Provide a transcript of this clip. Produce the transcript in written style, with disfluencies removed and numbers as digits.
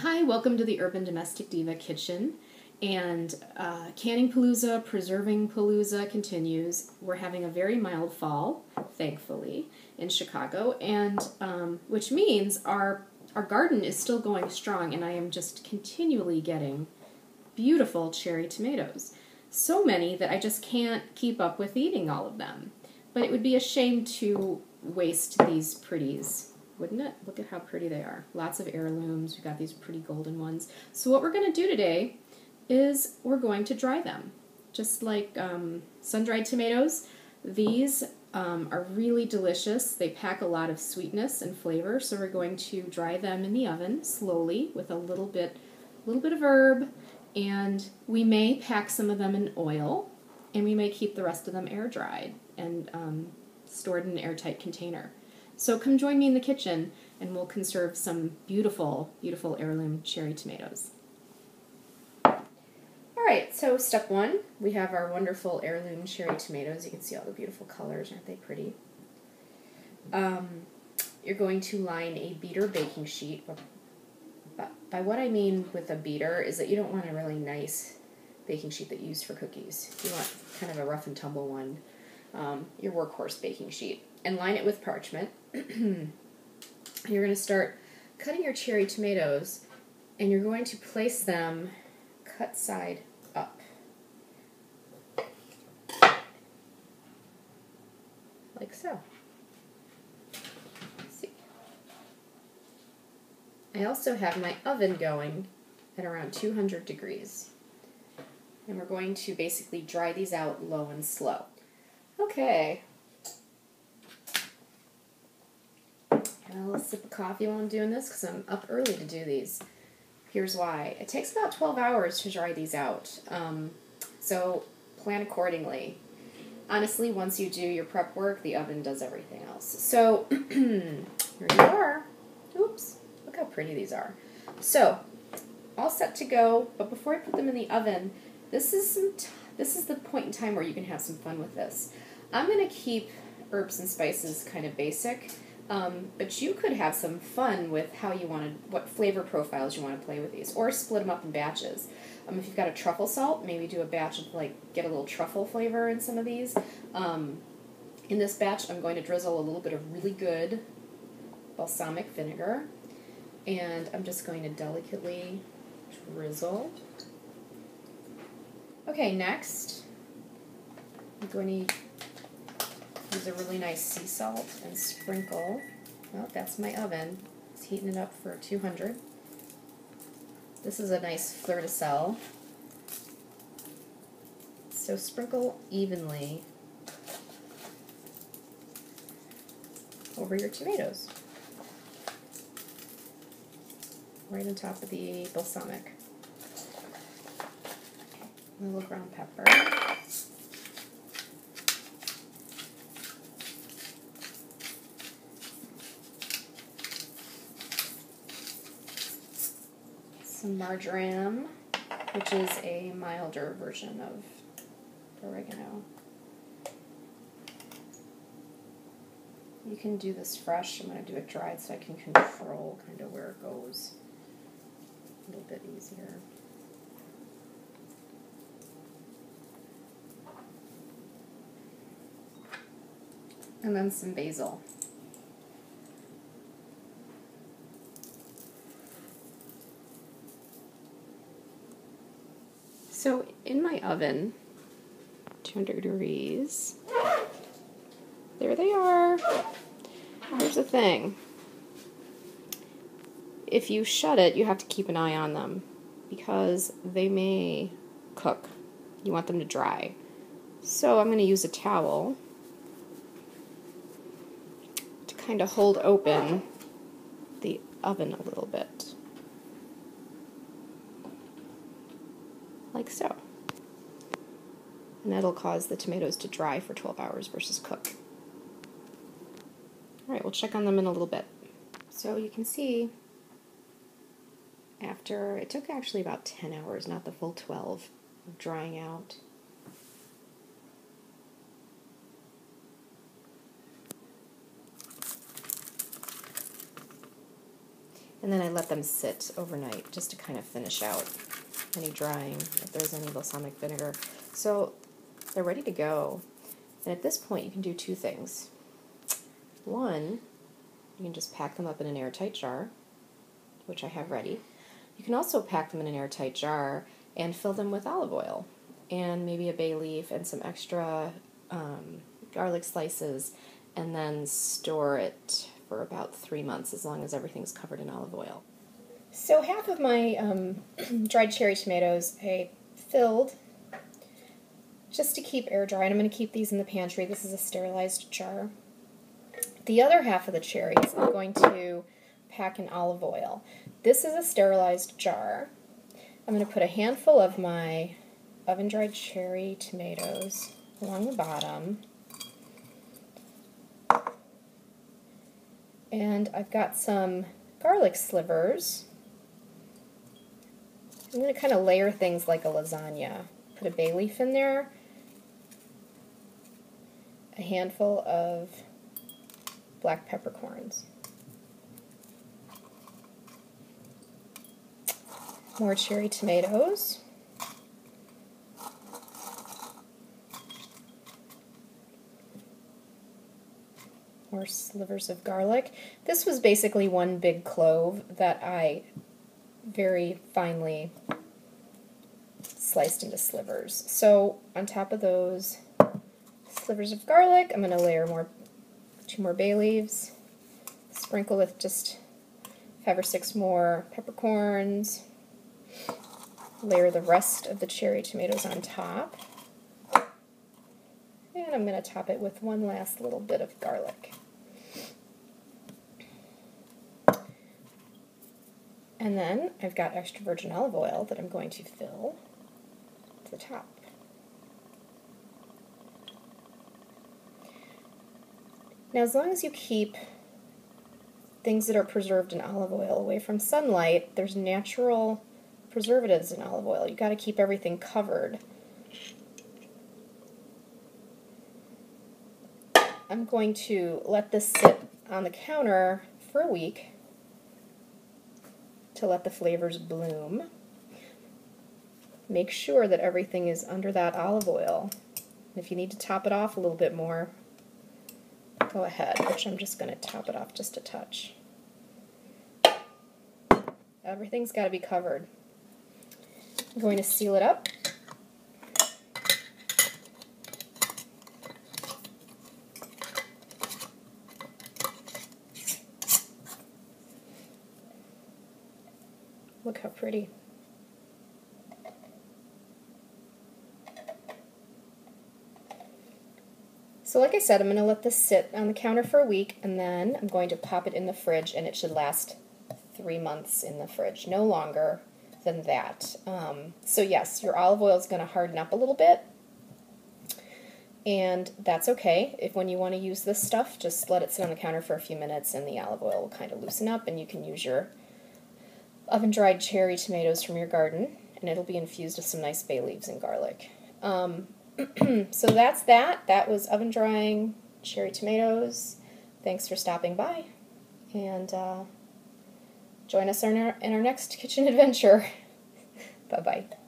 Hi, welcome to the Urban Domestic Diva Kitchen. And Canning Palooza, Preserving Palooza continues. We're having a very mild fall, thankfully, in Chicago, and which means our garden is still going strong, and I am just continually getting beautiful cherry tomatoes. So many that I just can't keep up with eating all of them. But it would be a shame to waste these pretties, wouldn't it? Look at how pretty they are. Lots of heirlooms. We've got these pretty golden ones. So what we're going to do today is we're going to dry them. Just like sun-dried tomatoes, these are really delicious. They pack a lot of sweetness and flavor, so we're going to dry them in the oven slowly with a little bit of herb, and we may pack some of them in oil, and we may keep the rest of them air-dried and stored in an airtight container. So come join me in the kitchen and we'll conserve some beautiful, beautiful heirloom cherry tomatoes. Alright, so step one, we have our wonderful heirloom cherry tomatoes. You can see all the beautiful colors, aren't they pretty? You're going to line a beater baking sheet. By what I mean with a beater is that you don't want a really nice baking sheet that you use for cookies. You want kind of a rough and tumble one, your workhorse baking sheet. And line it with parchment. You're going to start cutting your cherry tomatoes, and you're going to place them cut side up. Like so. Let's see. I also have my oven going at around 200 degrees. And we're going to basically dry these out low and slow. Okay. A little sip of coffee while I'm doing this because I'm up early to do these. Here's why. It takes about 12 hours to dry these out, so plan accordingly. Honestly, once you do your prep work, the oven does everything else. So here you are. Oops, look how pretty these are. So all set to go, but before I put them in the oven, this is the point in time where you can have some fun with this. I'm going to keep herbs and spices kind of basic. But you could have some fun with how you want to, what flavor profiles you want to play with these, or split them up in batches. If you've got a truffle salt, maybe do a batch of, get a little truffle flavor in some of these. In this batch, I'm going to drizzle a little bit of really good balsamic vinegar, and I'm just going to delicately drizzle. Okay, next, I'm going to use a really nice sea salt and sprinkle. Well, that's my oven. It's heating it up for 200. This is a nice fleur de sel. So sprinkle evenly over your tomatoes. Right on top of the balsamic. A little ground pepper. Some marjoram, which is a milder version of oregano. You can do this fresh. I'm going to do it dried so I can control kind of where it goes a little bit easier. And then some basil. So in my oven, 200 degrees, there they are. Here's the thing. If you shut it, you have to keep an eye on them because they may cook. You want them to dry. So I'm going to use a towel to kind of hold open the oven a little bit. Like so. And that'll cause the tomatoes to dry for 12 hours versus cook. Alright, we'll check on them in a little bit. So you can see after, it took actually about 10 hours, not the full 12, of drying out. And then I let them sit overnight just to kind of finish out any drying, if there's any balsamic vinegar. So they're ready to go. And at this point, you can do two things. One, you can just pack them up in an airtight jar, which I have ready. You can also pack them in an airtight jar and fill them with olive oil and maybe a bay leaf and some extra garlic slices, and then store it for about 3 months, as long as everything's covered in olive oil. So half of my dried cherry tomatoes I filled just to keep air dry, and I'm going to keep these in the pantry. This is a sterilized jar. The other half of the cherries I'm going to pack in olive oil. This is a sterilized jar. I'm going to put a handful of my oven-dried cherry tomatoes along the bottom. And I've got some garlic slivers. I'm going to kind of layer things like a lasagna. Put a bay leaf in there, a handful of black peppercorns, more cherry tomatoes, more slivers of garlic. This was basically one big clove that I very finely sliced into slivers. So on top of those slivers of garlic, I'm going to layer 2 more bay leaves, sprinkle with just 5 or 6 more peppercorns, layer the rest of the cherry tomatoes on top, and I'm going to top it with one last little bit of garlic. And then I've got extra virgin olive oil that I'm going to fill to the top. Now, as long as you keep things that are preserved in olive oil away from sunlight, there's natural preservatives in olive oil. You've got to keep everything covered. I'm going to let this sit on the counter for a week to let the flavors bloom. Make sure that everything is under that olive oil. If you need to top it off a little bit more, go ahead, which I'm just going to top it off just a touch. Everything's got to be covered. I'm going to seal it up. Look how pretty. So like I said, I'm going to let this sit on the counter for a week, and then I'm going to pop it in the fridge, and it should last 3 months in the fridge, no longer than that. So yes, your olive oil is going to harden up a little bit, and that's okay. If when you want to use this stuff, just let it sit on the counter for a few minutes, and the olive oil will kind of loosen up, and you can use your oven-dried cherry tomatoes from your garden, and it'll be infused with some nice bay leaves and garlic. So that's that. That was oven drying cherry tomatoes. Thanks for stopping by, and join us in our next kitchen adventure. Bye-bye.